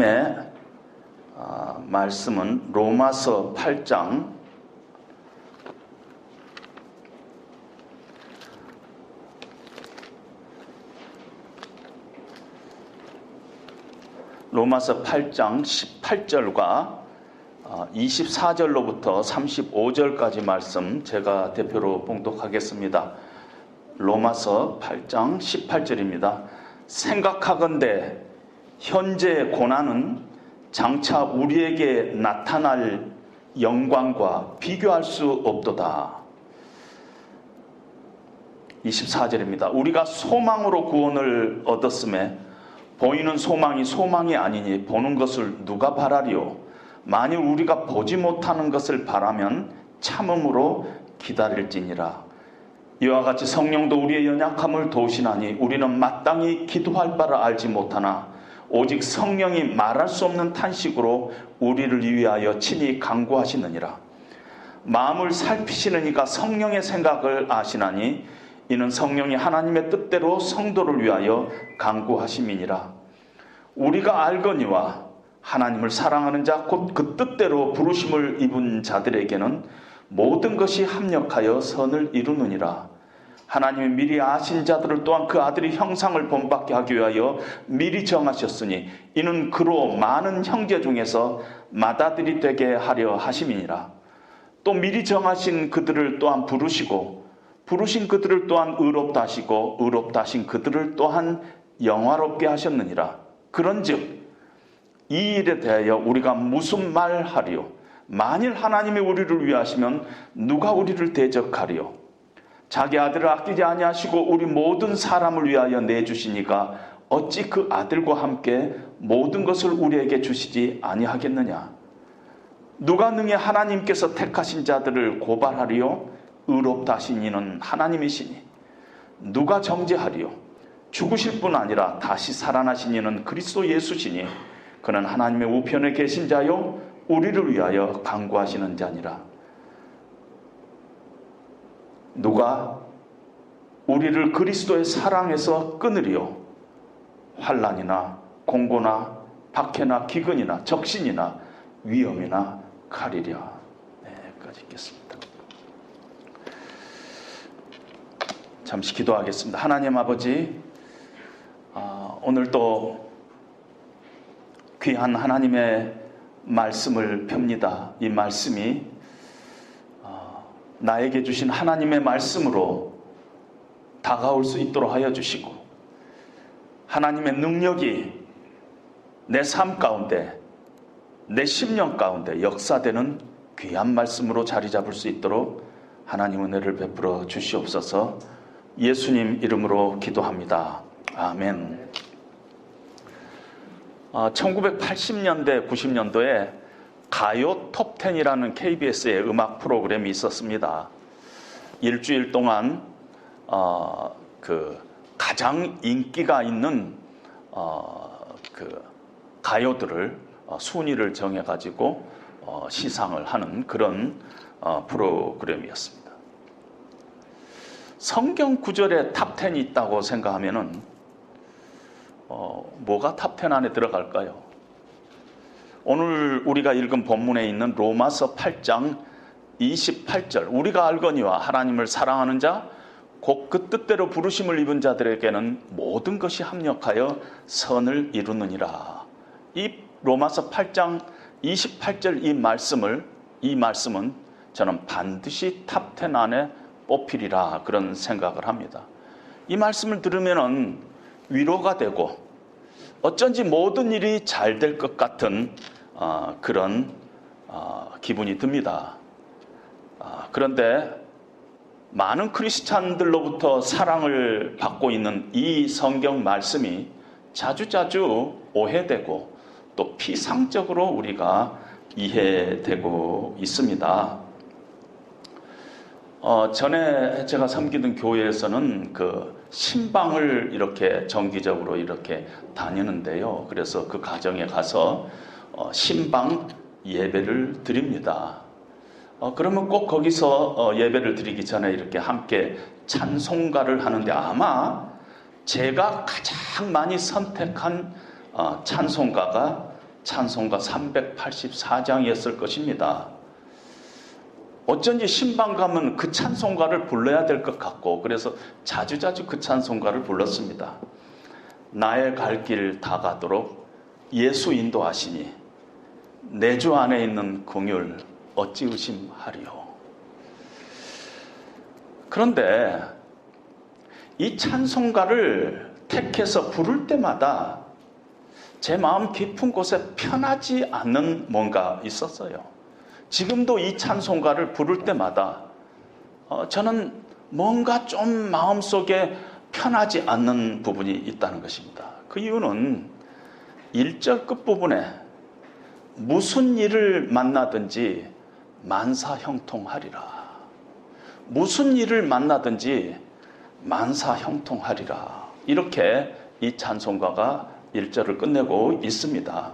하나님의 말씀은 로마서 8장 18절과 24절로부터 35절까지 말씀 제가 대표로 봉독하겠습니다. 로마서 8장 18절입니다. 생각하건대 현재의 고난은 장차 우리에게 나타날 영광과 비교할 수 없도다. 24절입니다. 우리가 소망으로 구원을 얻었음에 보이는 소망이 소망이 아니니 보는 것을 누가 바라리요? 만일 우리가 보지 못하는 것을 바라면 참음으로 기다릴지니라. 이와 같이 성령도 우리의 연약함을 도우시나니 우리는 마땅히 기도할 바를 알지 못하나 오직 성령이 말할 수 없는 탄식으로 우리를 위하여 친히 간구하시느니라. 마음을 살피시는 이가 성령의 생각을 아시나니 이는 성령이 하나님의 뜻대로 성도를 위하여 간구하심이니라. 우리가 알거니와 하나님을 사랑하는 자 곧 그 뜻대로 부르심을 입은 자들에게는 모든 것이 합력하여 선을 이루느니라. 하나님이 미리 아신 자들을 또한 그 아들의 형상을 본받게 하기 위하여 미리 정하셨으니 이는 그로 많은 형제 중에서 맏아들이 되게 하려 하심이니라. 또 미리 정하신 그들을 또한 부르시고 부르신 그들을 또한 의롭다 하시고 의롭다 하신 그들을 또한 영화롭게 하셨느니라. 그런즉 이 일에 대하여 우리가 무슨 말하리요? 만일 하나님이 우리를 위하시면 누가 우리를 대적하리요? 자기 아들을 아끼지 아니하시고 우리 모든 사람을 위하여 내주시니까 어찌 그 아들과 함께 모든 것을 우리에게 주시지 아니하겠느냐? 누가 능히 하나님께서 택하신 자들을 고발하리요? 의롭다 하신 이는 하나님이시니 누가 정죄하리요? 죽으실 뿐 아니라 다시 살아나신 이는 그리스도 예수시니 그는 하나님의 우편에 계신 자요 우리를 위하여 간구하시는 자니라. 누가 우리를 그리스도의 사랑에서 끊으리요? 환난이나 공고나 박해나 기근이나 적신이나 위험이나 칼이랴. 여기까지 읽겠습니다. 잠시 기도하겠습니다. 하나님 아버지, 오늘 또 귀한 하나님의 말씀을 펴니다. 이 말씀이 나에게 주신 하나님의 말씀으로 다가올 수 있도록 하여 주시고 하나님의 능력이 내 삶 가운데 내 심령 가운데 역사되는 귀한 말씀으로 자리 잡을 수 있도록 하나님 은혜를 베풀어 주시옵소서. 예수님 이름으로 기도합니다. 아멘. 1980년대 90년도에 가요 톱10이라는 KBS의 음악 프로그램이 있었습니다. 일주일 동안 가장 인기가 있는 가요들을 순위를 정해가지고 시상을 하는 그런 프로그램이었습니다. 성경 구절에 탑10이 있다고 생각하면은 뭐가 탑10 안에 들어갈까요? 오늘 우리가 읽은 본문에 있는 로마서 8장 28절 우리가 알거니와 하나님을 사랑하는 자 곧 그 뜻대로 부르심을 입은 자들에게는 모든 것이 합력하여 선을 이루느니라. 이 로마서 8장 28절 이 말씀은 저는 반드시 탑10 안에 뽑히리라 그런 생각을 합니다. 이 말씀을 들으면은 위로가 되고 어쩐지 모든 일이 잘 될 것 같은 그런 기분이 듭니다. 그런데 많은 크리스찬들로부터 사랑을 받고 있는 이 성경 말씀이 자주자주 오해되고 또 피상적으로 우리가 이해되고 있습니다. 전에 제가 섬기던 교회에서는 그 신방을 이렇게 정기적으로 이렇게 다니는데요. 그래서 그 가정에 가서 신방 예배를 드립니다. 그러면 꼭 거기서 예배를 드리기 전에 이렇게 함께 찬송가를 하는데 아마 제가 가장 많이 선택한 찬송가가 찬송가 384장이었을 것입니다. 어쩐지 신방감은 그 찬송가를 불러야 될 것 같고 그래서 자주자주 그 찬송가를 불렀습니다. 나의 갈 길 다 가도록 예수 인도하시니 내 주 안에 있는 긍휼 어찌 의심하리요. 그런데 이 찬송가를 택해서 부를 때마다 제 마음 깊은 곳에 편하지 않는 뭔가 있었어요. 지금도 이 찬송가를 부를 때마다 저는 뭔가 좀 마음속에 편하지 않는 부분이 있다는 것입니다. 그 이유는 1절 끝부분에 무슨 일을 만나든지 만사형통하리라. 무슨 일을 만나든지 만사형통하리라. 이렇게 이 찬송가가 1절을 끝내고 있습니다.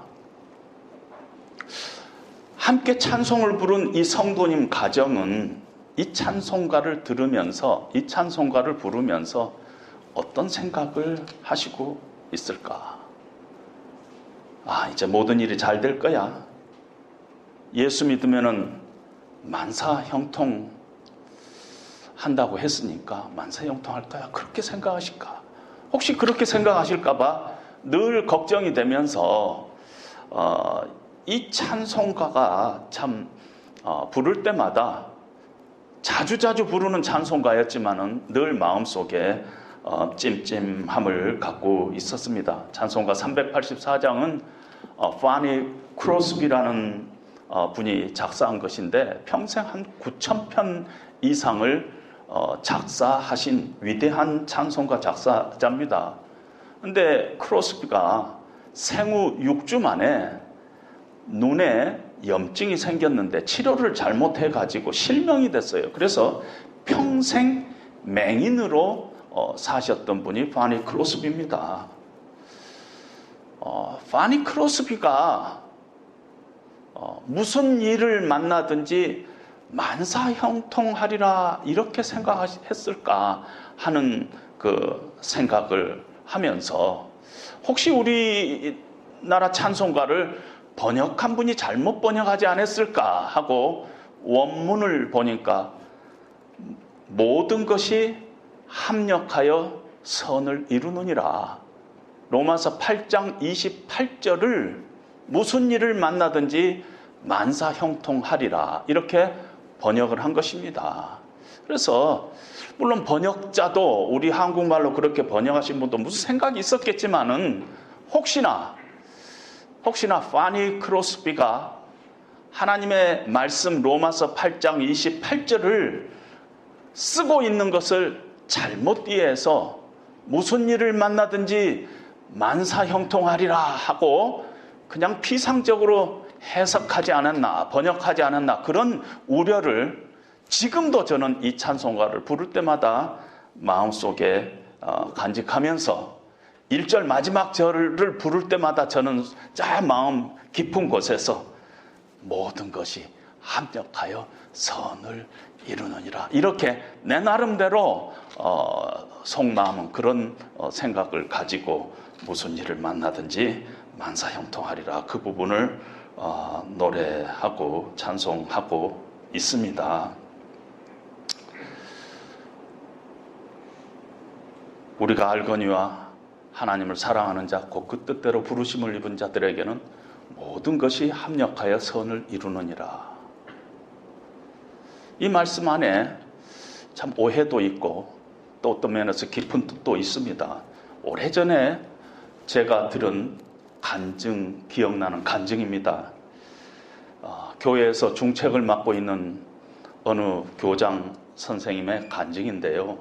함께 찬송을 부른 이 성도님 가정은 이 찬송가를 들으면서 이 찬송가를 부르면서 어떤 생각을 하시고 있을까? 이제 모든 일이 잘 될 거야. 예수 믿으면은 만사형통 한다고 했으니까 만사형통할 거야. 그렇게 생각하실까? 혹시 그렇게 생각하실까봐 늘 걱정이 되면서 이 찬송가가 참 부를 때마다 자주자주 부르는 찬송가였지만은 늘 마음속에 찜찜함을 갖고 있었습니다. 찬송가 384장은 파니 크로스비라는 분이 작사한 것인데 평생 한 9,000편 이상을 작사하신 위대한 찬송가 작사자입니다. 그런데 크로스비가 생후 6주 만에 눈에 염증이 생겼는데 치료를 잘못해가지고 실명이 됐어요. 그래서 평생 맹인으로 사셨던 분이 파니 크로스비입니다. 파니 크로스비가 무슨 일을 만나든지 만사형통하리라 이렇게 생각했을까 하는 그 생각을 하면서 혹시 우리나라 찬송가를 번역한 분이 잘못 번역하지 않았을까 하고 원문을 보니까 모든 것이 합력하여 선을 이루느니라. 로마서 8장 28절을 무슨 일을 만나든지 만사형통하리라 이렇게 번역을 한 것입니다. 그래서 물론 번역자도 우리 한국말로 그렇게 번역하신 분도 무슨 생각이 있었겠지만은 혹시나 파니 크로스비가 하나님의 말씀 로마서 8장 28절을 쓰고 있는 것을 잘못 이해해서 무슨 일을 만나든지 만사형통하리라 하고 그냥 피상적으로 해석하지 않았나, 번역하지 않았나 그런 우려를 지금도 저는 이 찬송가를 부를 때마다 마음속에 간직하면서 1절 마지막 절을 부를 때마다 저는 저 마음 깊은 곳에서 모든 것이 합력하여 선을 이루느니라 이렇게 내 나름대로 속마음은 그런 생각을 가지고 무슨 일을 만나든지 만사형통하리라 그 부분을 노래하고 찬송하고 있습니다. 우리가 알거니와 하나님을 사랑하는 자 곧 그 뜻대로 부르심을 입은 자들에게는 모든 것이 합력하여 선을 이루느니라. 이 말씀 안에 참 오해도 있고 또 어떤 면에서 깊은 뜻도 있습니다. 오래전에 제가 들은 간증, 기억나는 간증입니다. 교회에서 중책을 맡고 있는 어느 교장 선생님의 간증인데요.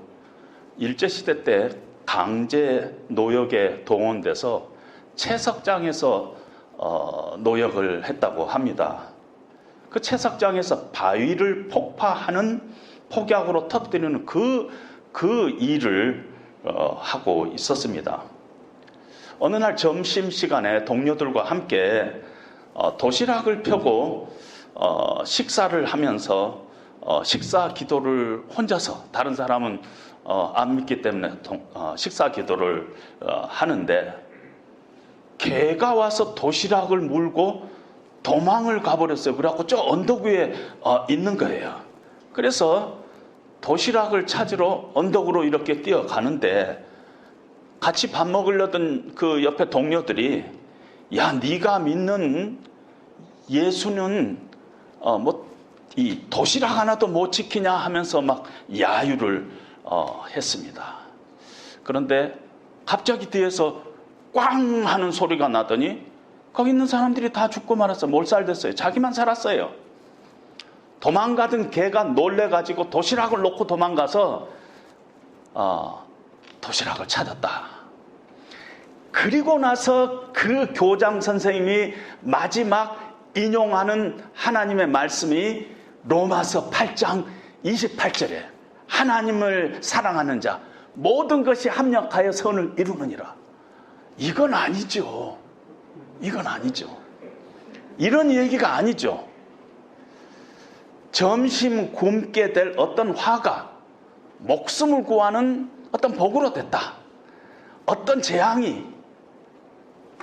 일제시대 때 강제 노역에 동원돼서 채석장에서 노역을 했다고 합니다. 그 채석장에서 바위를 폭약으로 터뜨리는 그 일을 하고 있었습니다. 어느 날 점심시간에 동료들과 함께 도시락을 펴고 식사를 하면서 식사 기도를 혼자서 다른 사람은 안 믿기 때문에 식사 기도를 하는데 개가 와서 도시락을 물고 도망을 가버렸어요. 그래갖고 저 언덕 위에 있는 거예요. 그래서 도시락을 찾으러 언덕으로 이렇게 뛰어가는데 같이 밥 먹으려던 그 옆에 동료들이 야, 네가 믿는 예수는 이 도시락 하나도 못 지키냐 하면서 막 야유를 했습니다. 그런데 갑자기 뒤에서 꽝 하는 소리가 나더니 거기 있는 사람들이 다 죽고 말았어요. 몰살됐어요. 자기만 살았어요. 도망가던 개가 놀래가지고 도시락을 놓고 도망가서 도시락을 찾았다. 그리고 나서 그 교장 선생님이 마지막 인용하는 하나님의 말씀이 로마서 8장 28절에 하나님을 사랑하는 자 모든 것이 합력하여 선을 이루느니라. 이건 아니죠. 이건 아니죠. 이런 얘기가 아니죠. 점심 굶게 될 어떤 화가 목숨을 구하는 어떤 복으로 됐다. 어떤 재앙이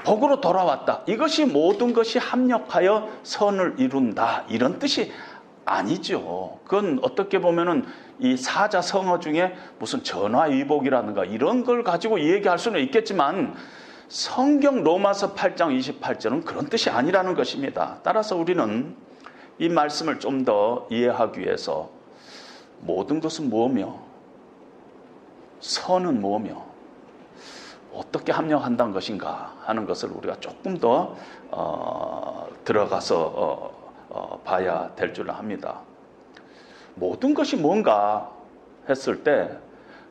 복으로 돌아왔다. 이것이 모든 것이 합력하여 선을 이룬다. 이런 뜻이 아니죠. 그건 어떻게 보면은 이 사자성어 중에 무슨 전화위복이라든가 이런 걸 가지고 얘기할 수는 있겠지만 성경 로마서 8장 28절은 그런 뜻이 아니라는 것입니다. 따라서 우리는 이 말씀을 좀 더 이해하기 위해서 모든 것은 뭐며 선은 뭐며 어떻게 합력한다는 것인가 하는 것을 우리가 조금 더 들어가서 봐야 될 줄 압니다. 모든 것이 뭔가 했을 때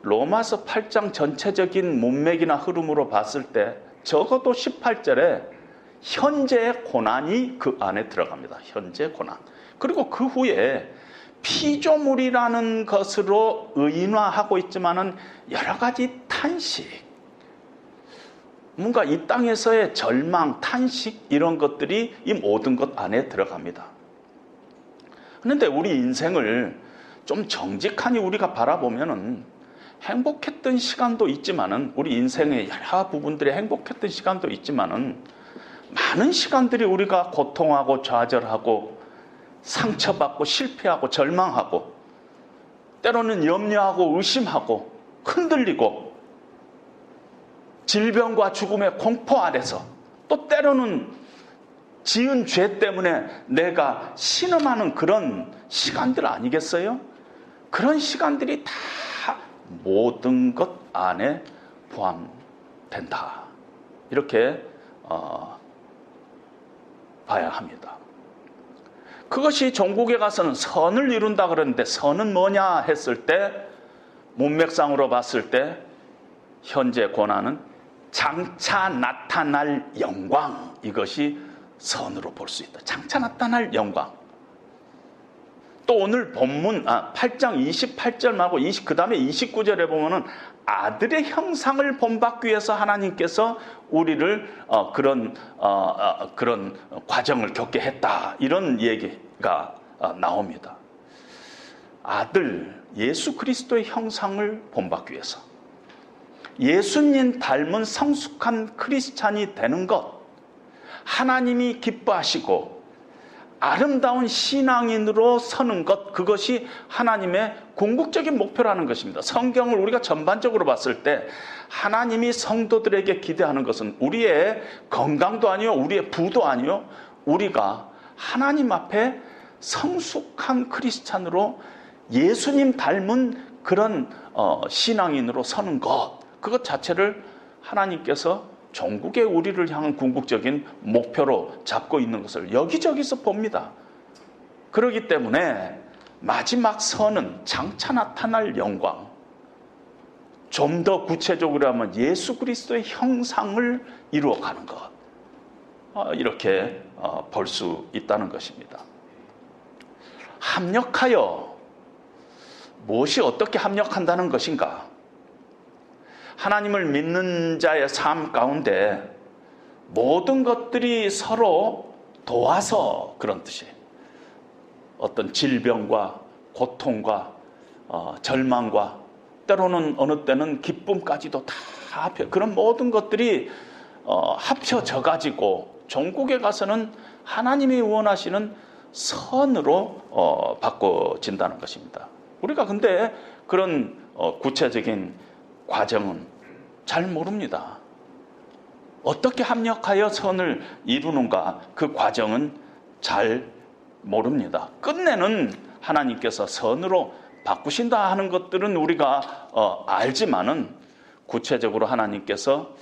로마서 8장 전체적인 문맥이나 흐름으로 봤을 때 적어도 18절에 현재의 고난이 그 안에 들어갑니다. 현재 고난. 그리고 그 후에 피조물이라는 것으로 의인화하고 있지만은 여러 가지 탄식, 뭔가 이 땅에서의 절망, 탄식 이런 것들이 이 모든 것 안에 들어갑니다. 그런데 우리 인생을 좀 정직하니 우리가 바라보면은 행복했던 시간도 있지만은 우리 인생의 여러 부분들이 행복했던 시간도 있지만은 많은 시간들이 우리가 고통하고 좌절하고 상처받고 실패하고 절망하고 때로는 염려하고 의심하고 흔들리고 질병과 죽음의 공포 아래서 또 때로는 지은 죄 때문에 내가 신음하는 그런 시간들 아니겠어요? 그런 시간들이 다 모든 것 안에 포함된다. 이렇게 봐야 합니다. 그것이 종국에 가서는 선을 이룬다 그러는데 선은 뭐냐 했을 때 문맥상으로 봤을 때 현재 고난은 장차 나타날 영광, 이것이 선으로 볼 수 있다. 장차 나타날 영광. 또 오늘 본문 8장 28절하고 그 다음에 29절에 보면은 아들의 형상을 본받기 위해서 하나님께서 우리를 그런 과정을 겪게 했다. 이런 얘기가 나옵니다. 아들 예수 그리스도의 형상을 본받기 위해서 예수님 닮은 성숙한 크리스찬이 되는 것, 하나님이 기뻐하시고 아름다운 신앙인으로 서는 것, 그것이 하나님의 궁극적인 목표라는 것입니다. 성경을 우리가 전반적으로 봤을 때 하나님이 성도들에게 기대하는 것은 우리의 건강도 아니요, 우리의 부도 아니요, 우리가 하나님 앞에 성숙한 크리스찬으로 예수님 닮은 그런 신앙인으로 서는 것, 그것 자체를 하나님께서 종국의 우리를 향한 궁극적인 목표로 잡고 있는 것을 여기저기서 봅니다. 그렇기 때문에 마지막 선은 장차 나타날 영광, 좀 더 구체적으로 하면 예수 그리스도의 형상을 이루어가는 것, 이렇게 볼 수 있다는 것입니다. 합력하여 무엇이 어떻게 합력한다는 것인가? 하나님을 믿는 자의 삶 가운데 모든 것들이 서로 도와서 그런 뜻이에요. 어떤 질병과 고통과 절망과 때로는 어느 때는 기쁨까지도 다 그런 모든 것들이 합쳐져 가지고 종국에 가서는 하나님이 원하시는 선으로 바꿔진다는 것입니다. 우리가 근데 그런 구체적인 과정은 잘 모릅니다. 어떻게 합력하여 선을 이루는가, 그 과정은 잘 모릅니다. 끝내는 하나님께서 선으로 바꾸신다 하는 것들은 우리가 알지만은 구체적으로 하나님께서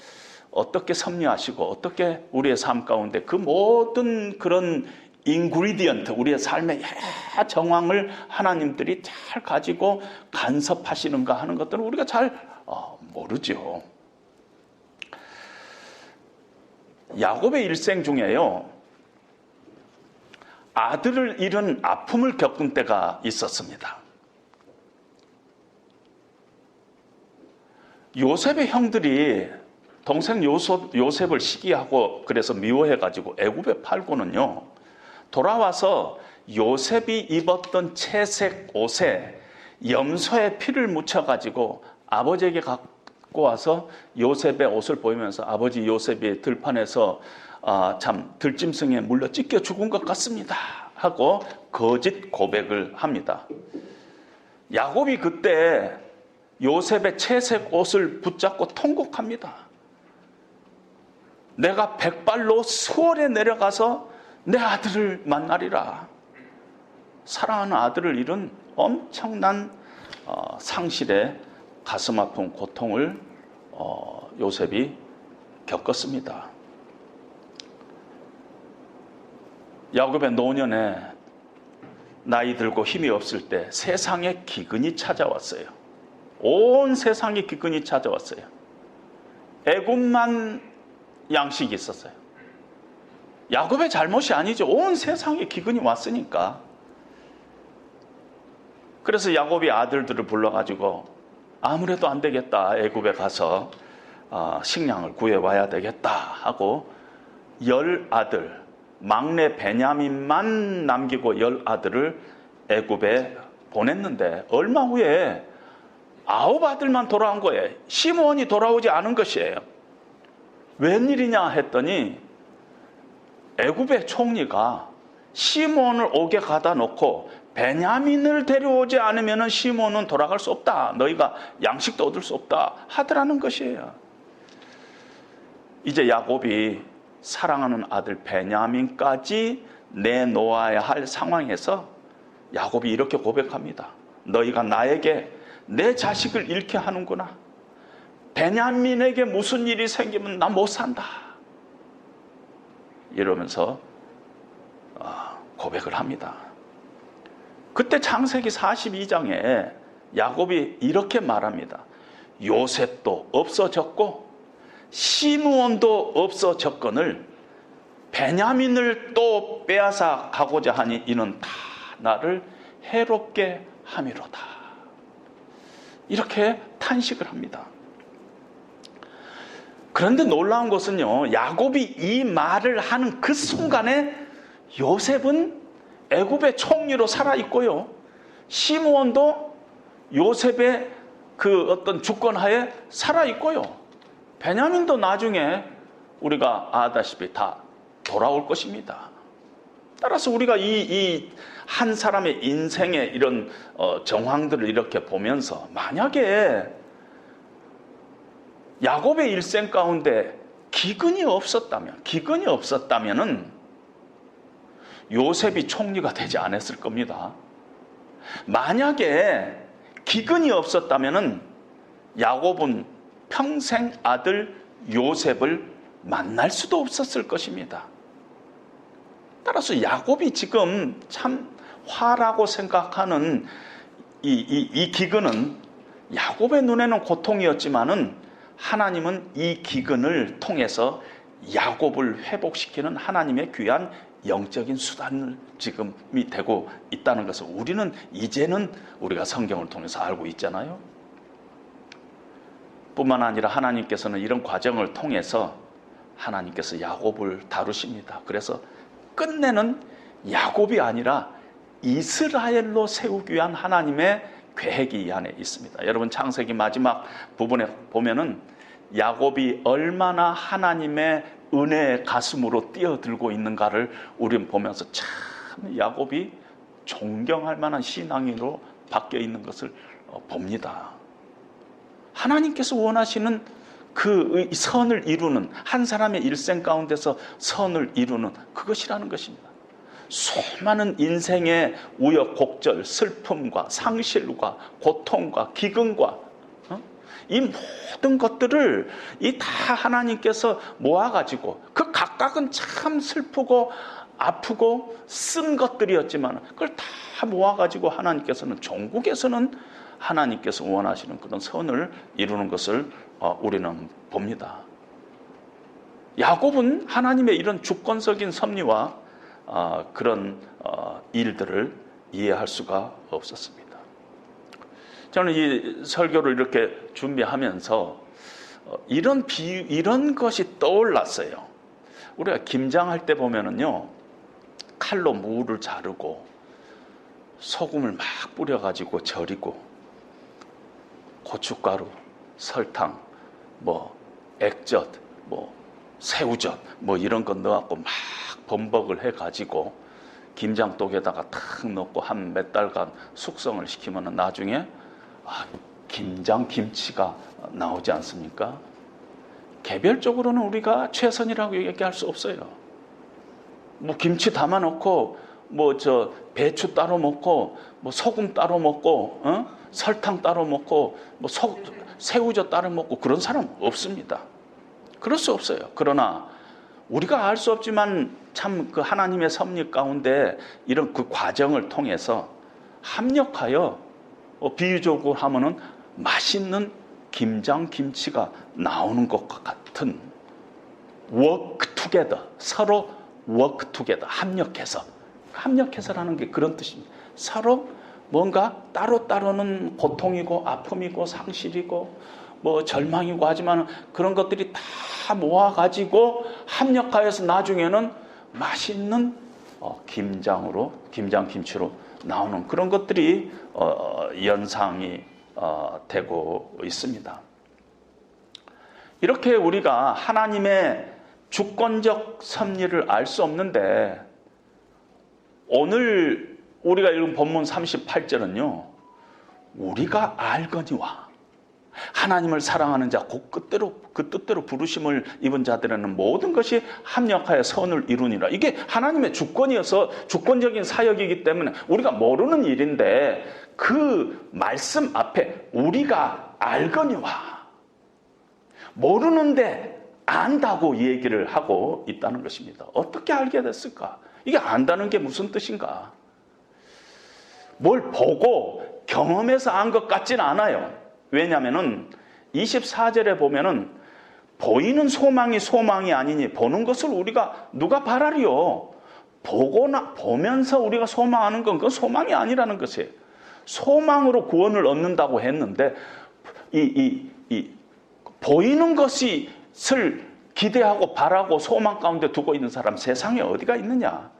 어떻게 섭리하시고 어떻게 우리의 삶 가운데 그 모든 그런 인그리디언트, 우리의 삶의 여러 정황을 하나님들이 잘 가지고 간섭하시는가 하는 것들은 우리가 잘 모르죠. 야곱의 일생 중에요, 아들을 잃은 아픔을 겪은 때가 있었습니다. 요셉의 형들이 동생 요셉을 시기하고 그래서 미워해가지고 애굽에 팔고는요, 돌아와서 요셉이 입었던 채색 옷에 염소의 피를 묻혀가지고 아버지에게 갖고 와서 요셉의 옷을 보이면서 아버지 요셉이 들판에서 참 들짐승에 물려 찢겨 죽은 것 같습니다 하고 거짓 고백을 합니다. 야곱이 그때 요셉의 채색 옷을 붙잡고 통곡합니다. 내가 백발로 수월에 내려가서 내 아들을 만나리라. 사랑하는 아들을 잃은 엄청난 상실의 가슴 아픈 고통을 요셉이 겪었습니다. 야곱의 노년에 나이 들고 힘이 없을 때 세상에 기근이 찾아왔어요. 온 세상에 기근이 찾아왔어요. 애굽만 양식이 있었어요. 야곱의 잘못이 아니죠. 온 세상에 기근이 왔으니까. 그래서 야곱이 아들들을 불러가지고 아무래도 안 되겠다, 애굽에 가서 식량을 구해와야 되겠다 하고 10아들, 막내 베냐민만 남기고 10아들을 애굽에 보냈는데 얼마 후에 9아들만 돌아온 거예요. 시므온이 돌아오지 않은 것이에요. 웬일이냐 했더니 애굽의 총리가 시므온을 오게 가다 놓고 베냐민을 데려오지 않으면 시므온은 돌아갈 수 없다. 너희가 양식도 얻을 수 없다 하더라는 것이에요. 이제 야곱이 사랑하는 아들 베냐민까지 내놓아야 할 상황에서 야곱이 이렇게 고백합니다. 너희가 나에게 내 자식을 잃게 하는구나. 베냐민에게 무슨 일이 생기면 나 못 산다. 이러면서 고백을 합니다. 그때 창세기 42장에 야곱이 이렇게 말합니다. 요셉도 없어졌고 시므온도 없어졌거늘 베냐민을 또 빼앗아 가고자 하니 이는 다 나를 해롭게 함이로다. 이렇게 탄식을 합니다. 그런데 놀라운 것은요, 야곱이 이 말을 하는 그 순간에 요셉은 애굽의 총리로 살아있고요, 시므온도 요셉의 그 어떤 주권하에 살아있고요, 베냐민도 나중에 우리가 아다시피 다 돌아올 것입니다. 따라서 우리가 이 한 사람의 인생의 이런 정황들을 이렇게 보면서 만약에 야곱의 일생 가운데 기근이 없었다면은 요셉이 총리가 되지 않았을 겁니다. 만약에 기근이 없었다면은 야곱은 평생 아들 요셉을 만날 수도 없었을 것입니다. 따라서 야곱이 지금 참 화라고 생각하는 이 기근은 야곱의 눈에는 고통이었지만은 하나님은 이 기근을 통해서 야곱을 회복시키는 하나님의 귀한 영적인 수단을 지금이 되고 있다는 것을 우리는 이제는 우리가 성경을 통해서 알고 있잖아요. 뿐만 아니라 하나님께서는 이런 과정을 통해서 하나님께서 야곱을 다루십니다. 그래서 끝내는 야곱이 아니라 이스라엘로 세우기 위한 하나님의 계획이 이 안에 있습니다. 여러분 창세기 마지막 부분에 보면은 야곱이 얼마나 하나님의 은혜의 가슴으로 뛰어들고 있는가를 우리는 보면서 참 야곱이 존경할 만한 신앙인으로 바뀌어 있는 것을 봅니다. 하나님께서 원하시는 그 선을 이루는, 한 사람의 일생 가운데서 선을 이루는 그것이라는 것입니다. 수많은 인생의 우여곡절, 슬픔과 상실과 고통과 기근과 이 모든 것들을 이 다 하나님께서 모아가지고, 그 각각은 참 슬프고 아프고 쓴 것들이었지만 그걸 다 모아가지고 하나님께서는, 종국에서는 하나님께서 원하시는 그런 선을 이루는 것을 우리는 봅니다. 야곱은 하나님의 이런 주권적인 섭리와 그런 일들을 이해할 수가 없었습니다. 저는 이 설교를 이렇게 준비하면서 이런 것이 떠올랐어요. 우리가 김장할 때 보면은요, 칼로 무를 자르고 소금을 막 뿌려가지고 절이고 고춧가루, 설탕, 액젓, 새우젓 이런 거 넣어갖고 막 범벅을 해가지고 김장독에다가 탁 넣고 한 몇 달간 숙성을 시키면 나중에 김장김치가 나오지 않습니까? 개별적으로는 우리가 최선이라고 얘기할 수 없어요. 김치 담아 놓고 배추 따로 먹고 소금 따로 먹고 설탕 따로 먹고 새우젓 따로 먹고 그런 사람 없습니다. 그럴 수 없어요. 그러나 우리가 알 수 없지만 참 그 하나님의 섭리 가운데 이런 그 과정을 통해서 합력하여 비유적으로 하면은 맛있는 김장김치가 나오는 것과 같은 work together, 서로 work together, 합력해서라는 게 그런 뜻입니다. 서로 뭔가 따로따로는 고통이고 아픔이고 상실이고 절망이고 하지만 그런 것들이 다 모아가지고 합력하여서 나중에는 맛있는 김장김치로 나오는 그런 것들이 연상이 되고 있습니다. 이렇게 우리가 하나님의 주권적 섭리를 알 수 없는데, 오늘 우리가 읽은 본문 38절은요, 우리가 알거니와 하나님을 사랑하는 자, 그 뜻대로 부르심을 입은 자들에는 모든 것이 합력하여 선을 이루니라. 이게 하나님의 주권이어서 주권적인 사역이기 때문에 우리가 모르는 일인데, 그 말씀 앞에 우리가 알거니와, 모르는데 안다고 얘기를 하고 있다는 것입니다. 어떻게 알게 됐을까? 이게 안다는 게 무슨 뜻인가? 뭘 보고 경험해서 안 것 같지는 않아요. 왜냐하면은 24절에 보면은 보이는 소망이 아니니 보는 것을 우리가 누가 바라리요? 보면서 우리가 소망하는 건 그건 소망이 아니라는 것이에요. 소망으로 구원을 얻는다고 했는데 보이는 것을 기대하고 바라고 소망 가운데 두고 있는 사람 세상에 어디가 있느냐?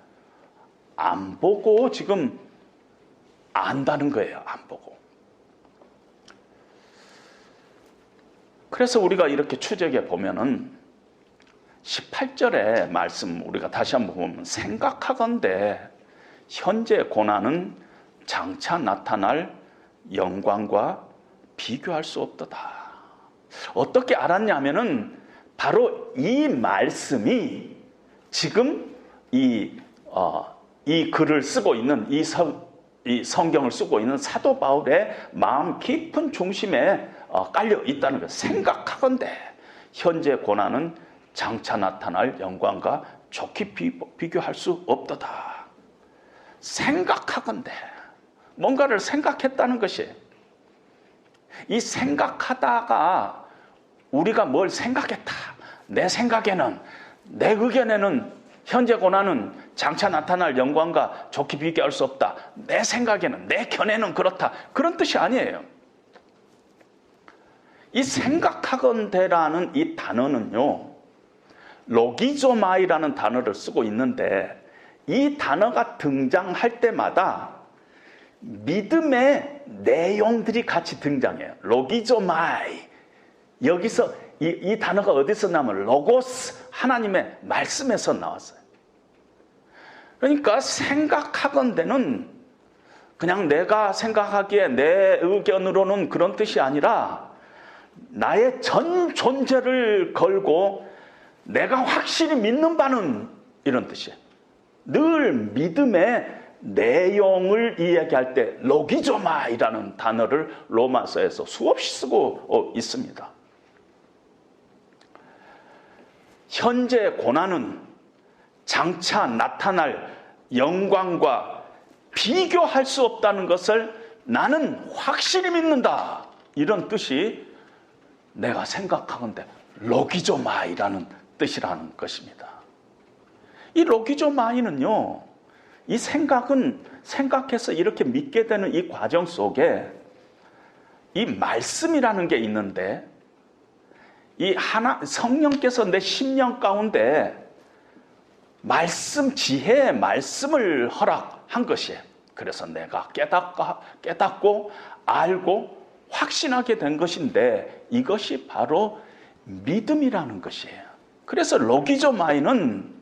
안 보고 지금 안다는 거예요. 안 보고. 그래서 우리가 이렇게 추적해 보면은 18절의 말씀 우리가 다시 한번 보면, 생각하건대 현재 고난은 장차 나타날 영광과 비교할 수 없도다. 어떻게 알았냐면은 바로 이 말씀이 지금 이 글을 쓰고 있는 이 성경을 쓰고 있는 사도 바울의 마음 깊은 중심에 깔려 있다는 것. 생각하건대 현재 고난은 장차 나타날 영광과 좋게 비교할 수 없도다. 생각하건대, 뭔가를 생각했다는 것이, 이 생각하다가 우리가 뭘 생각했다, 내 생각에는, 내 의견에는 현재 고난은 장차 나타날 영광과 좋게 비교할 수 없다, 내 생각에는, 내 견해는 그렇다, 그런 뜻이 아니에요. 이 생각하건대라는 이 단어는요, 로기조마이라는 단어를 쓰고 있는데, 이 단어가 등장할 때마다 믿음의 내용들이 같이 등장해요. 로기조마이, 여기서 이 단어가 어디서 나면 로고스, 하나님의 말씀에서 나왔어요. 그러니까 생각하건대는 그냥 내가 생각하기에 내 의견으로는 그런 뜻이 아니라 나의 전 존재를 걸고 내가 확실히 믿는 바는 이런 뜻이에요. 늘 믿음의 내용을 이야기할 때 로기조마이라는 단어를 로마서에서 수없이 쓰고 있습니다. 현재 고난은 장차 나타날 영광과 비교할 수 없다는 것을 나는 확실히 믿는다. 이런 뜻이 내가 생각하건대 로기조마이라는 뜻이라는 것입니다. 이 로기조마이는요, 이 생각은 생각해서 이렇게 믿게 되는 이 과정 속에 이 말씀이라는 게 있는데, 이 성령께서 내 심령 가운데 말씀, 지혜의 말씀을 허락한 것이에요. 그래서 내가 깨닫고 알고 확신하게 된 것인데, 이것이 바로 믿음이라는 것이에요. 그래서 로기조마이는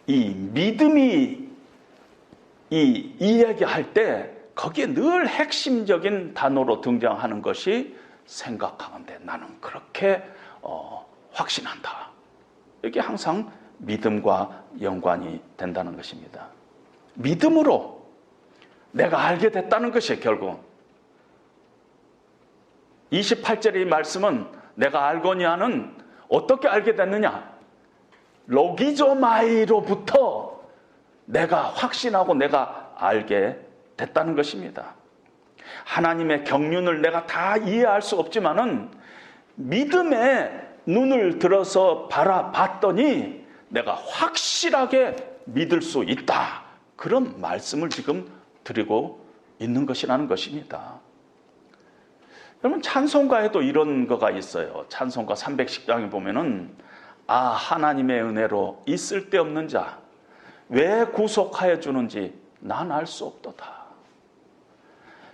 이 믿음이 이야기할 때 거기에 늘 핵심적인 단어로 등장하는 것이 생각하건대 나는 그렇게 확신한다. 이게 항상 믿음과 연관이 된다는 것입니다. 믿음으로 내가 알게 됐다는 것이 결국 28절의 말씀은 내가 알거니아는 어떻게 알게 됐느냐? 로기조마이로부터 내가 확신하고 내가 알게 됐다는 것입니다. 하나님의 경륜을 내가 다 이해할 수 없지만은 믿음의 눈을 들어서 바라봤더니 내가 확실하게 믿을 수 있다. 그런 말씀을 지금 드리고 있는 것이라는 것입니다. 여러분, 찬송가에도 이런 거가 있어요. 찬송가 310장에 보면은 하나님의 은혜로 이 쓸데없는 자 왜 구속하여 주는지 난 알 수 없도다.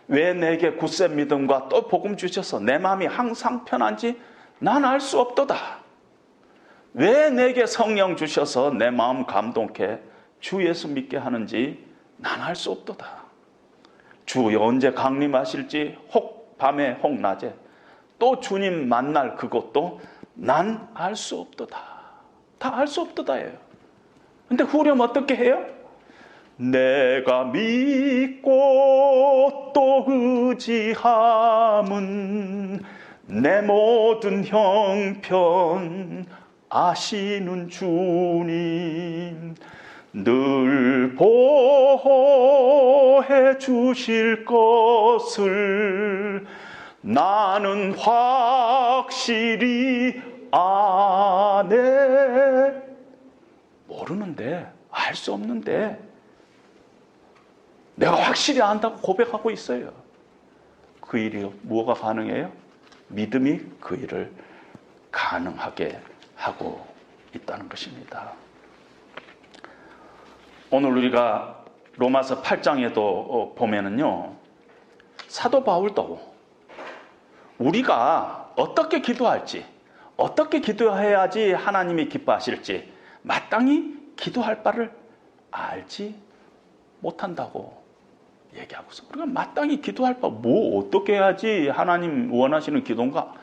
왜 내게 굳센 믿음과 또 복음 주셔서 내 마음이 항상 편한지 난 알 수 없도다. 왜 내게 성령 주셔서 내 마음 감동케 주 예수 믿게 하는지 난 알 수 없도다. 주 언제 강림하실지 혹 밤에 혹 낮에 또 주님 만날 그것도 난 알 수 없도다. 다 알 수 없도다예요. 근데 후렴 어떻게 해요? 내가 믿고 또 의지함은 내 모든 형편 아시는 주님 늘 보호해 주실 것을 나는 확실히 아네. 모르는데, 알 수 없는데 내가 확실히 안다고 고백하고 있어요. 그 일이 뭐가 가능해요? 믿음이 그 일을 가능하게 하고 있다는 것입니다. 오늘 우리가 로마서 8장에도 보면은요, 사도 바울도 우리가 어떻게 기도할지, 어떻게 기도해야지 하나님이 기뻐하실지 마땅히 기도할 바를 알지 못한다고 얘기하고서 우리가 마땅히 기도할 바 어떻게 해야지 하나님 원하시는 기도인가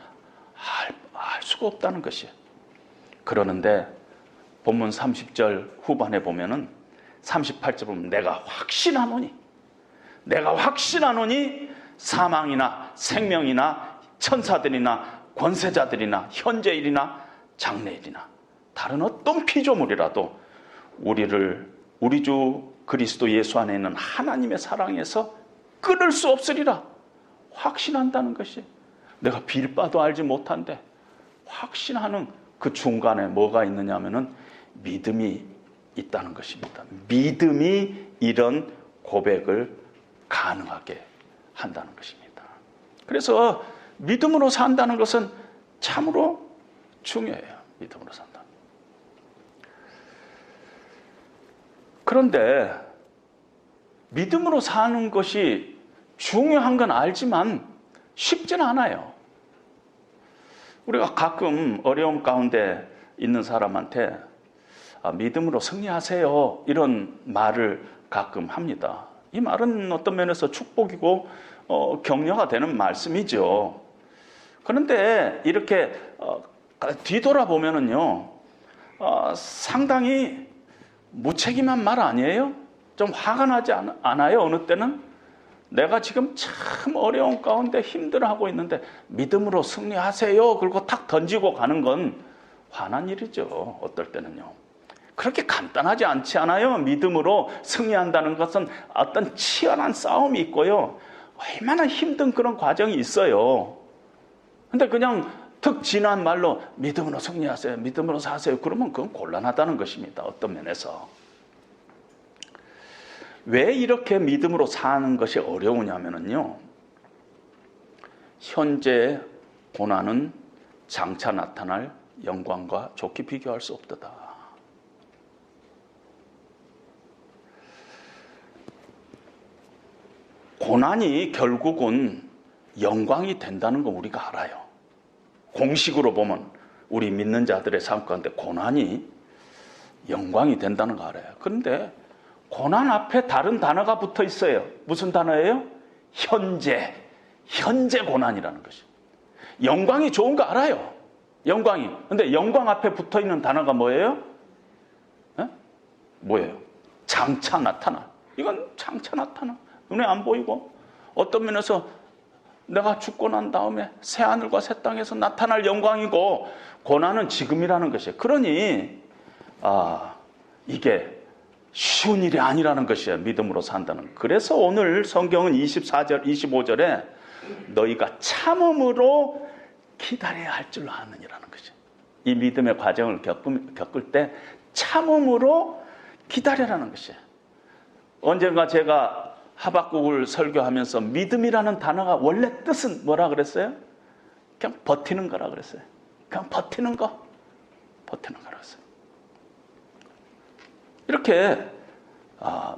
알 수가 없다는 것이에요. 그러는데 본문 30절 후반에 보면은 38절 보면 내가 확신하노니 사망이나 생명이나 천사들이나 권세자들이나 현재일이나 장래일이나 다른 어떤 피조물이라도 우리 주 그리스도 예수 안에 있는 하나님의 사랑에서 끊을 수 없으리라 확신한다는 것이, 내가 빌 바도 알지 못한데 확신하는 그 중간에 뭐가 있느냐 하면은 믿음이 있다는 것입니다. 믿음이 이런 고백을 가능하게 한다는 것입니다. 그래서 믿음으로 산다는 것은 참으로 중요해요. 믿음으로 산다. 그런데 믿음으로 사는 것이 중요한 건 알지만 쉽지는 않아요. 우리가 가끔 어려움 가운데 있는 사람한테 믿음으로 승리하세요, 이런 말을 가끔 합니다. 이 말은 어떤 면에서 축복이고 격려가 되는 말씀이죠. 그런데 이렇게 뒤돌아보면은요, 상당히 무책임한 말 아니에요? 좀 화가 나지 않아요? 어느 때는 내가 지금 참 어려운 가운데 힘들어하고 있는데 믿음으로 승리하세요, 그리고 탁 던지고 가는 건 화난 일이죠. 어떨 때는요. 그렇게 간단하지 않지 않아요? 믿음으로 승리한다는 것은 어떤 치열한 싸움이 있고요, 얼마나 힘든 그런 과정이 있어요. 근데 그냥 툭 지난 말로 믿음으로 승리하세요, 믿음으로 사세요, 그러면 그건 곤란하다는 것입니다. 어떤 면에서. 왜 이렇게 믿음으로 사는 것이 어려우냐면요, 현재 고난은 장차 나타날 영광과 좋게 비교할 수 없도다. 고난이 결국은 영광이 된다는 거 우리가 알아요. 공식으로 보면 우리 믿는 자들의 삶 가운데 고난이 영광이 된다는 거 알아요. 그런데 고난 앞에 다른 단어가 붙어 있어요. 무슨 단어예요? 현재 고난이라는 것이. 영광이 좋은 거 알아요. 영광이. 근데 영광 앞에 붙어 있는 단어가 뭐예요? 뭐예요? 장차 나타나. 이건 장차 나타나. 눈에 안 보이고, 어떤 면에서 내가 죽고 난 다음에 새하늘과 새 땅에서 나타날 영광이고, 고난은 지금이라는 것이에요. 그러니 이게 쉬운 일이 아니라는 것이에요. 믿음으로 산다는. 그래서 오늘 성경은 24절 25절에 너희가 참음으로 기다려야 할 줄로 아느니라는 것이에요. 이 믿음의 과정을 겪을 때 참음으로 기다려라는 것이에요. 언젠가 제가 하박국을 설교하면서 믿음이라는 단어가 원래 뜻은 뭐라 그랬어요? 그냥 버티는 거라 그랬어요. 그냥 버티는 거라 그랬어요. 이렇게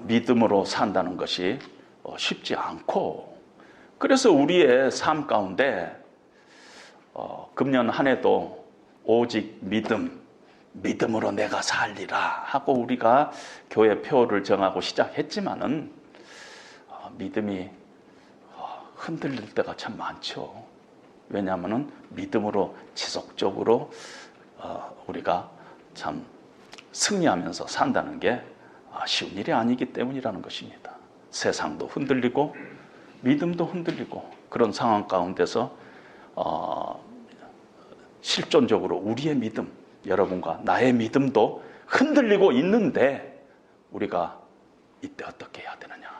믿음으로 산다는 것이 쉽지 않고, 그래서 우리의 삶 가운데 금년 한 해도 오직 믿음으로 내가 살리라 하고 우리가 교회 표를 정하고 시작했지만은 믿음이 흔들릴 때가 참 많죠. 왜냐하면 믿음으로 지속적으로 우리가 참 승리하면서 산다는 게 쉬운 일이 아니기 때문이라는 것입니다. 세상도 흔들리고 믿음도 흔들리고, 그런 상황 가운데서 실존적으로 우리의 믿음, 여러분과 나의 믿음도 흔들리고 있는데 우리가 이때 어떻게 해야 되느냐.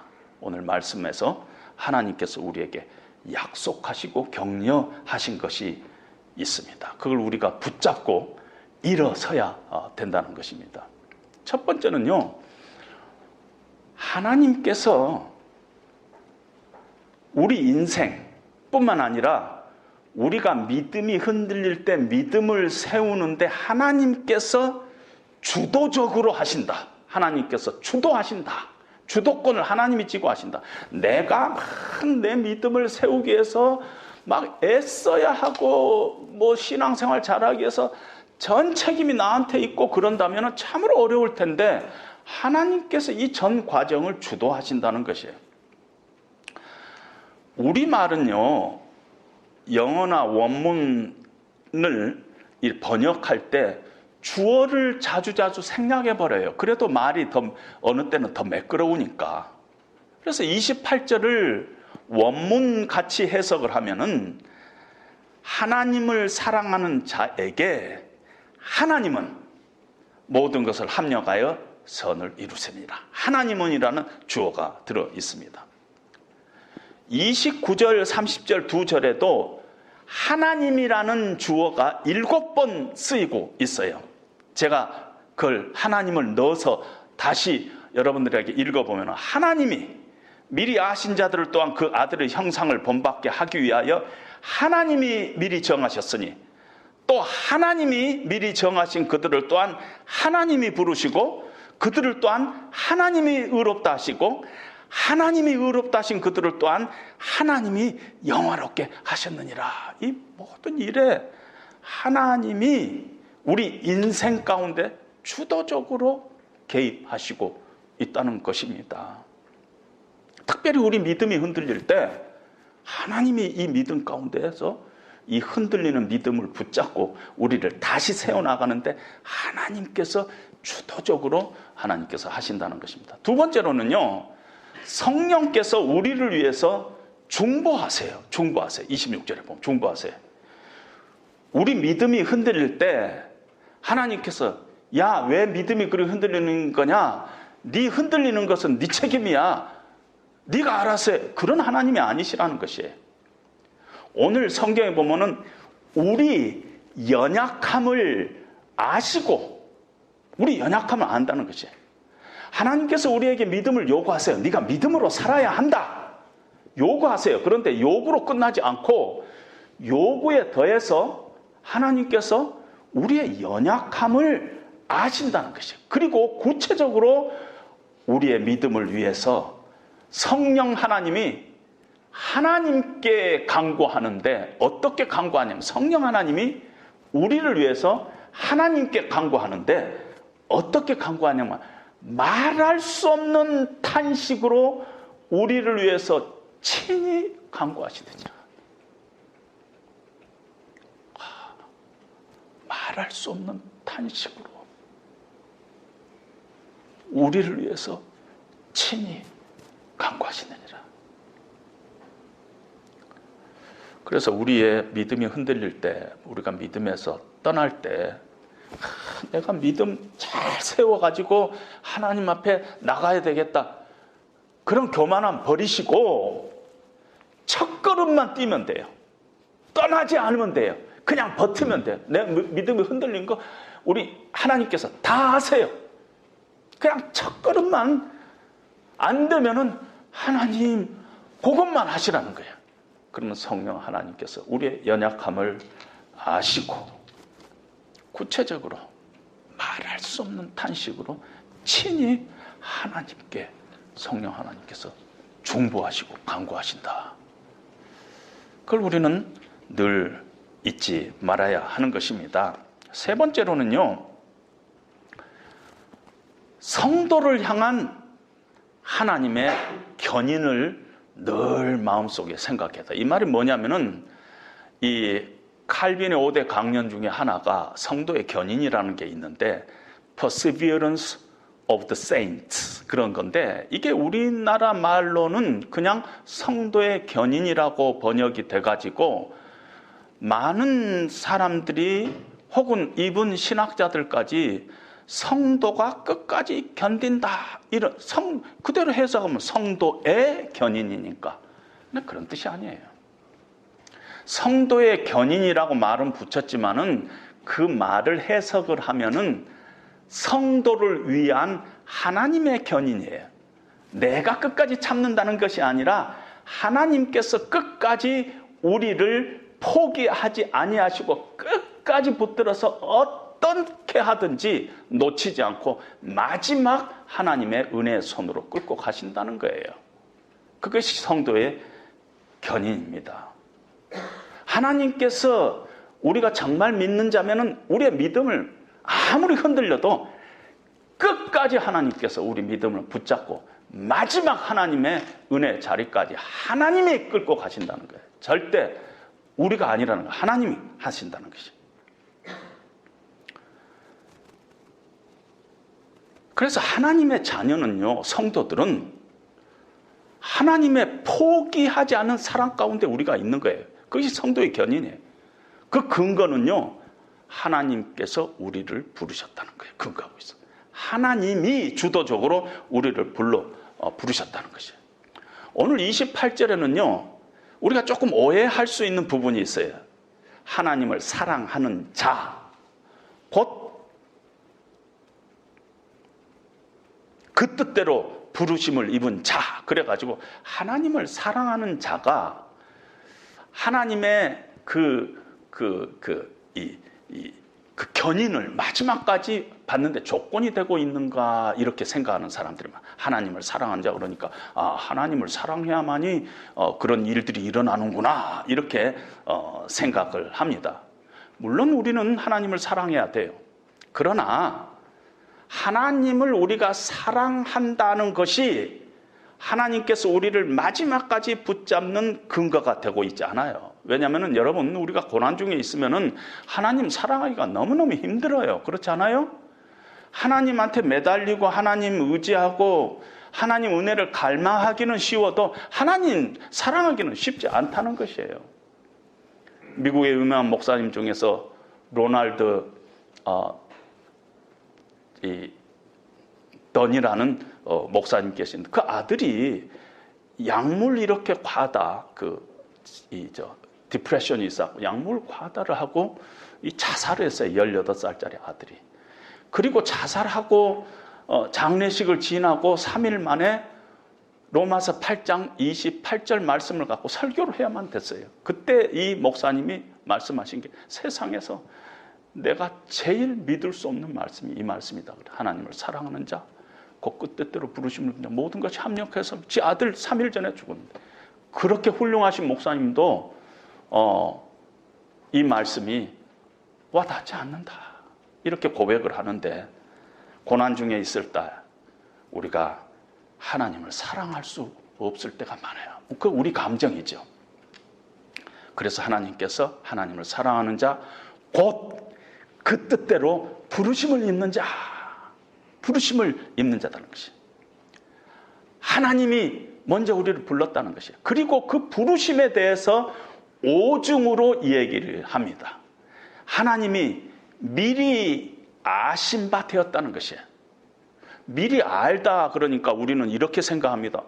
오늘 말씀에서 하나님께서 우리에게 약속하시고 격려하신 것이 있습니다. 그걸 우리가 붙잡고 일어서야 된다는 것입니다. 첫 번째는요, 하나님께서 우리 인생뿐만 아니라 우리가 믿음이 흔들릴 때 믿음을 세우는데 하나님께서 주도적으로 하신다. 하나님께서 주도하신다. 주도권을 하나님이 쥐고 하신다. 내가 막 내 믿음을 세우기 위해서 막 애써야 하고 신앙생활 잘하기 위해서 전 책임이 나한테 있고 그런다면 참으로 어려울 텐데 하나님께서 이 전 과정을 주도하신다는 것이에요. 우리말은요, 영어나 원문을 번역할 때 주어를 자주자주 생략해버려요. 그래도 말이 어느 때는 더 매끄러우니까. 그래서 28절을 원문 같이 해석을 하면은 하나님을 사랑하는 자에게 하나님은 모든 것을 합력하여 선을 이루십니다. 하나님은이라는 주어가 들어 있습니다. 29절, 30절 두 절에도 하나님이라는 주어가 7번 쓰이고 있어요. 제가 그걸 하나님을 넣어서 다시 여러분들에게 읽어보면 하나님이 미리 아신 자들을 또한 그 아들의 형상을 본받게 하기 위하여 하나님이 미리 정하셨으니 또 하나님이 미리 정하신 그들을 또한 하나님이 부르시고 그들을 또한 하나님이 의롭다 하시고 하나님이 의롭다 하신 그들을 또한 하나님이 영화롭게 하셨느니라. 이 모든 일에 하나님이 우리 인생 가운데 주도적으로 개입하시고 있다는 것입니다. 특별히 우리 믿음이 흔들릴 때 하나님이 이 믿음 가운데에서 이 흔들리는 믿음을 붙잡고 우리를 다시 세워나가는데 하나님께서 주도적으로 하나님께서 하신다는 것입니다. 두 번째로는요, 성령께서 우리를 위해서 중보하세요. 26절에 보면 중보하세요. 우리 믿음이 흔들릴 때 하나님께서 야, 왜 믿음이 그렇게 흔들리는 거냐? 네 흔들리는 것은 네 책임이야. 네가 알아서 해. 그런 하나님이 아니시라는 것이에요. 오늘 성경에 보면은 우리 연약함을 아시고 우리 연약함을 안다는 것이에요. 하나님께서 우리에게 믿음을 요구하세요. 네가 믿음으로 살아야 한다. 요구하세요. 그런데 요구로 끝나지 않고 요구에 더해서 하나님께서 우리의 연약함을 아신다는 것이에요. 그리고 구체적으로 우리의 믿음을 위해서 성령 하나님이 하나님께 간구하는데 어떻게 간구하냐면 성령 하나님이 우리를 위해서 하나님께 간구하는데 어떻게 간구하냐면 말할 수 없는 탄식으로 우리를 위해서 친히 간구하시더니 말할 수 없는 탄식으로 우리를 위해서 친히 간구하시느니라. 그래서 우리의 믿음이 흔들릴 때, 우리가 믿음에서 떠날 때 내가 믿음 잘 세워가지고 하나님 앞에 나가야 되겠다. 그런 교만함 버리시고 첫걸음만 뛰면 돼요. 떠나지 않으면 돼요. 그냥 버티면 돼요. 내 믿음이 흔들린 거 우리 하나님께서 다 아세요. 그냥 첫걸음만 안 되면은 하나님 그것만 하시라는 거예요. 그러면 성령 하나님께서 우리의 연약함을 아시고 구체적으로 말할 수 없는 탄식으로 친히 하나님께 성령 하나님께서 중보하시고 간구하신다. 그걸 우리는 늘 잊지 말아야 하는 것입니다. 세 번째로는요, 성도를 향한 하나님의 견인을 늘 마음속에 생각해다. 이 말이 뭐냐면은 이 칼빈의 5대 강론 중에 하나가 성도의 견인이라는 게 있는데 Perseverance of the Saints 그런 건데 이게 우리나라 말로는 그냥 성도의 견인이라고 번역이 돼가지고 많은 사람들이 혹은 이분 신학자들까지 성도가 끝까지 견딘다 이런 그대로 해석하면 성도의 견인이니까 근데 그런 뜻이 아니에요. 성도의 견인이라고 말은 붙였지만은 그 말을 해석을 하면은 성도를 위한 하나님의 견인이에요. 내가 끝까지 참는다는 것이 아니라 하나님께서 끝까지 우리를 포기하지 아니하시고 끝까지 붙들어서 어떻게 하든지 놓치지 않고 마지막 하나님의 은혜의 손으로 끌고 가신다는 거예요. 그것이 성도의 견인입니다. 하나님께서 우리가 정말 믿는 자면은 우리의 믿음을 아무리 흔들려도 끝까지 하나님께서 우리 믿음을 붙잡고 마지막 하나님의 은혜 자리까지 하나님이 끌고 가신다는 거예요. 절대 우리가 아니라는 거예요. 하나님이 하신다는 것이에요. 그래서 하나님의 자녀는요, 성도들은 하나님의 포기하지 않은 사랑 가운데 우리가 있는 거예요. 그것이 성도의 견인이에요. 그 근거는요, 하나님께서 우리를 부르셨다는 거예요. 근거하고 있어요. 하나님이 주도적으로 우리를 부르셨다는 것이에요. 오늘 28절에는요, 우리가 조금 오해할 수 있는 부분이 있어요. 하나님을 사랑하는 자, 곧 그 뜻대로 부르심을 입은 자. 그래가지고 하나님을 사랑하는 자가 하나님의 그 견인을 마지막까지 받는데 조건이 되고 있는가 이렇게 생각하는 사람들이 많아요. 하나님을 사랑하는 자 그러니까 하나님을 사랑해야만이 그런 일들이 일어나는구나 이렇게 생각을 합니다. 물론 우리는 하나님을 사랑해야 돼요. 그러나 하나님을 우리가 사랑한다는 것이 하나님께서 우리를 마지막까지 붙잡는 근거가 되고 있지 않아요. 왜냐하면 여러분, 우리가 고난 중에 있으면 하나님 사랑하기가 너무너무 힘들어요. 그렇지 않아요? 하나님한테 매달리고 하나님 의지하고 하나님 은혜를 갈망하기는 쉬워도 하나님 사랑하기는 쉽지 않다는 것이에요. 미국의 유명한 목사님 중에서 로날드 던이라는 목사님 계신데, 그 아들이 약물 이렇게 과다, 디프레션이 있었고 약물 과다를 하고 자살을 했어요. 18살짜리 아들이. 그리고 자살하고 장례식을 지나고 3일 만에 로마서 8장 28절 말씀을 갖고 설교를 해야만 됐어요. 그때 이 목사님이 말씀하신 게 세상에서 내가 제일 믿을 수 없는 말씀이 이 말씀이다. 하나님을 사랑하는 자, 곧 그 뜻대로 부르심을 받는 모든 것이 합력해서 지 아들 3일 전에 죽었는데, 그렇게 훌륭하신 목사님도 이 말씀이 와닿지 않는다, 이렇게 고백을 하는데, 고난 중에 있을 때 우리가 하나님을 사랑할 수 없을 때가 많아요. 그 우리 감정이죠. 그래서 하나님께서 하나님을 사랑하는 자, 곧 그 뜻대로 부르심을 입는 자, 부르심을 입는 자다는 것이, 하나님이 먼저 우리를 불렀다는 것이에요. 그리고 그 부르심에 대해서 오중으로 얘기를 합니다. 하나님이 미리 아신 바 되었다는 것이에요. 미리 알다 그러니까 우리는 이렇게 생각합니다.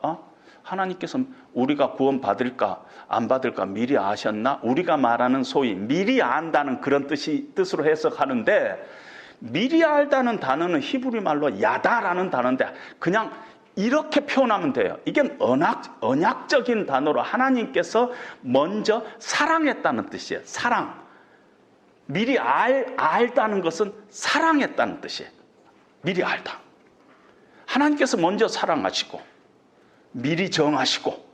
하나님께서 우리가 구원 받을까 안 받을까 미리 아셨나? 우리가 말하는 소위 미리 안다는 그런 뜻으로 해석하는데, 미리 알다는 단어는 히브리 말로 야다라는 단어인데 그냥 이렇게 표현하면 돼요. 이게 언약적인 단어로 하나님께서 먼저 사랑했다는 뜻이에요. 사랑. 미리 알다는 것은 사랑했다는 뜻이에요. 미리 알다. 하나님께서 먼저 사랑하시고 미리 정하시고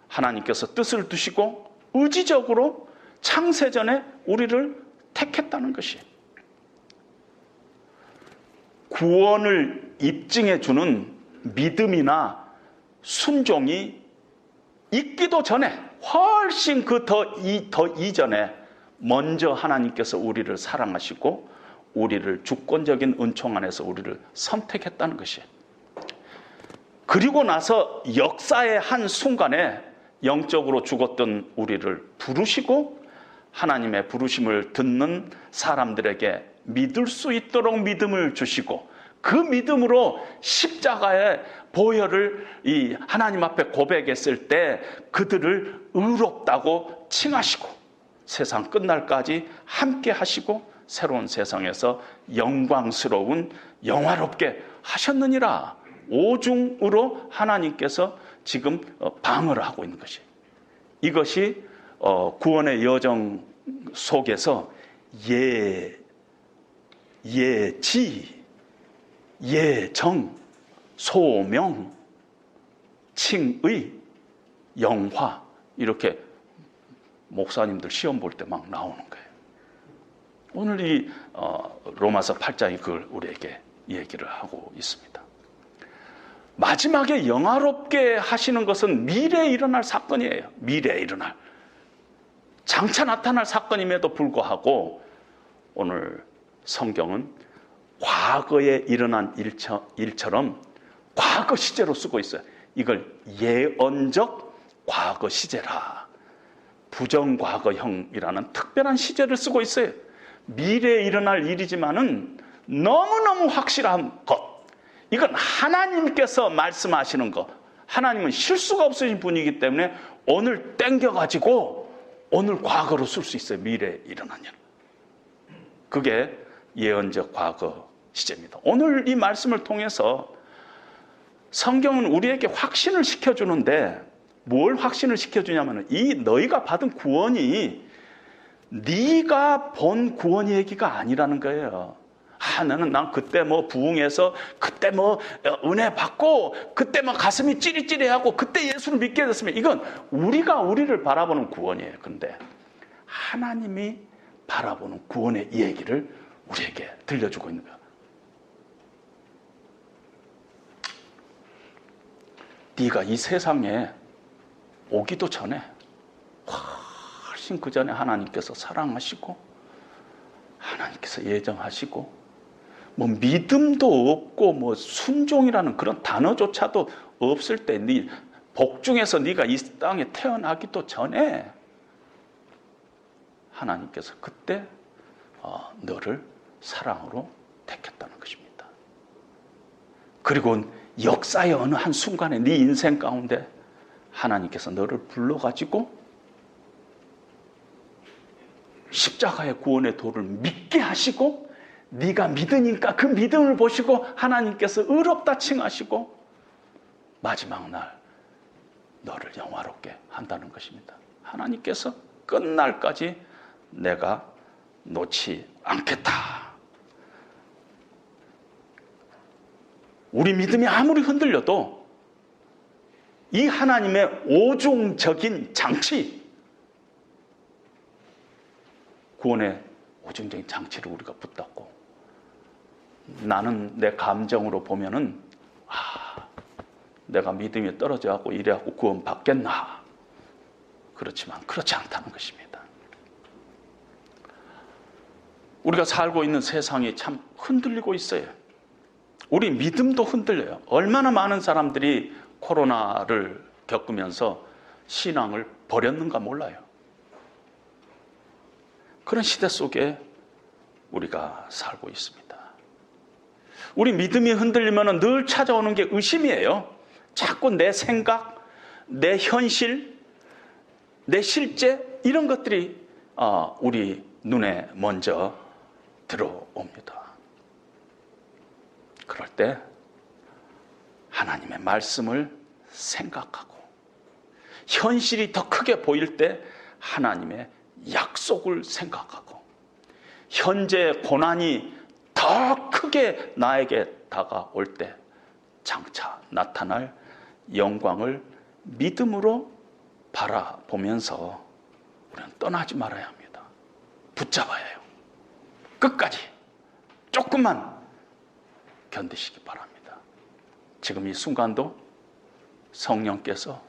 하나님께서 뜻을 두시고 의지적으로 창세전에 우리를 택했다는 것이에요. 구원을 입증해 주는 믿음이나 순종이 있기도 전에, 훨씬 더 이전에 먼저 하나님께서 우리를 사랑하시고 우리를 주권적인 은총 안에서 우리를 선택했다는 것이에요. 그리고 나서 역사의 한 순간에 영적으로 죽었던 우리를 부르시고 하나님의 부르심을 듣는 사람들에게 믿을 수 있도록 믿음을 주시고, 그 믿음으로 십자가의 보혈을 이 하나님 앞에 고백했을 때 그들을 의롭다고 칭하시고 세상 끝날까지 함께 하시고 새로운 세상에서 영광스러운 영화롭게 하셨느니라. 오중으로 하나님께서 지금 방어를 하고 있는 것이에요. 이것이 구원의 여정 속에서 예지, 예정, 소명, 칭의, 영화, 이렇게 목사님들 시험 볼 때 막 나오는 거예요. 오늘 이 로마서 8장이 그걸 우리에게 얘기를 하고 있습니다. 마지막에 영화롭게 하시는 것은 미래에 일어날 사건이에요. 미래에 일어날, 장차 나타날 사건임에도 불구하고 오늘 성경은 과거에 일어난 일처럼 과거 시제로 쓰고 있어요. 이걸 예언적 과거 시제라, 부정과거형이라는 특별한 시제를 쓰고 있어요. 미래에 일어날 일이지만은 너무너무 확실한 것, 이건 하나님께서 말씀하시는 것, 하나님은 실수가 없으신 분이기 때문에 오늘 땡겨가지고 오늘 과거로 쓸 수 있어요. 미래에 일어난 일. 그게 예언적 과거 시제입니다. 오늘 이 말씀을 통해서 성경은 우리에게 확신을 시켜주는데, 뭘 확신을 시켜주냐면 이 너희가 받은 구원이 네가 본 구원 얘기가 아니라는 거예요. 난 그때 부흥해서 그때 은혜 받고 그때 가슴이 찌릿찌릿하고 그때 예수를 믿게 됐으면, 이건 우리가 우리를 바라보는 구원이에요. 그런데 하나님이 바라보는 구원의 이야기를 우리에게 들려주고 있는 거야. 네가 이 세상에 오기도 전에 훨씬 그 전에 하나님께서 사랑하시고 하나님께서 예정하시고 뭐 믿음도 없고 뭐 순종이라는 그런 단어조차도 없을 때 네 복중에서 네가 이 땅에 태어나기도 전에 하나님께서 그때 너를 사랑으로 택했다는 것입니다. 그리고 역사의 어느 한 순간에 네 인생 가운데 하나님께서 너를 불러가지고 십자가의 구원의 도를 믿게 하시고 네가 믿으니까 그 믿음을 보시고 하나님께서 의롭다 칭하시고 마지막 날 너를 영화롭게 한다는 것입니다. 하나님께서 끝날까지 내가 놓지 않겠다. 우리 믿음이 아무리 흔들려도 이 하나님의 오중적인 장치, 구원의 오중적인 장치를 우리가 붙잡고 나는 내 감정으로 보면은 내가 믿음이 떨어져갖고 이래갖고 구원 받겠나? 그렇지만 그렇지 않다는 것입니다. 우리가 살고 있는 세상이 참 흔들리고 있어요. 우리 믿음도 흔들려요. 얼마나 많은 사람들이 코로나를 겪으면서 신앙을 버렸는가 몰라요. 그런 시대 속에 우리가 살고 있습니다. 우리 믿음이 흔들리면 늘 찾아오는 게 의심이에요. 자꾸 내 생각, 내 현실, 내 실제 이런 것들이 우리 눈에 먼저 들어옵니다. 그럴 때 하나님의 말씀을 생각하고 현실이 더 크게 보일 때 하나님의 약속을 생각하고 현재 고난이 더 크게 나에게 다가올 때 장차 나타날 영광을 믿음으로 바라보면서 우리는 떠나지 말아야 합니다. 붙잡아야 해요. 끝까지 조금만 견디시기 바랍니다. 지금 이 순간도 성령께서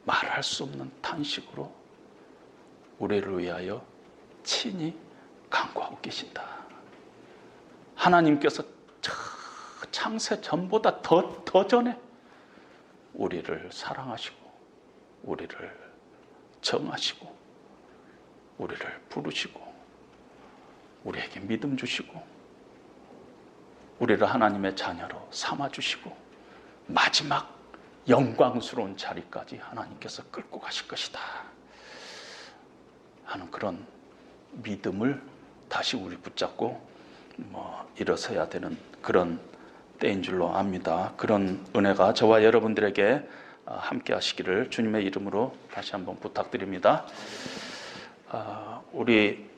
말할 수 없는 탄식으로 우리를 위하여 친히 간구하고 계신다. 하나님께서 창세 전보다 더 전에 우리를 사랑하시고 우리를 정하시고 우리를 부르시고 우리에게 믿음 주시고 우리를 하나님의 자녀로 삼아주시고 마지막 영광스러운 자리까지 하나님께서 끌고 가실 것이다 하는 그런 믿음을 다시 우리 붙잡고 일어서야 되는 그런 때인 줄로 압니다. 그런 은혜가 저와 여러분들에게 함께 하시기를 주님의 이름으로 다시 한번 부탁드립니다. 우리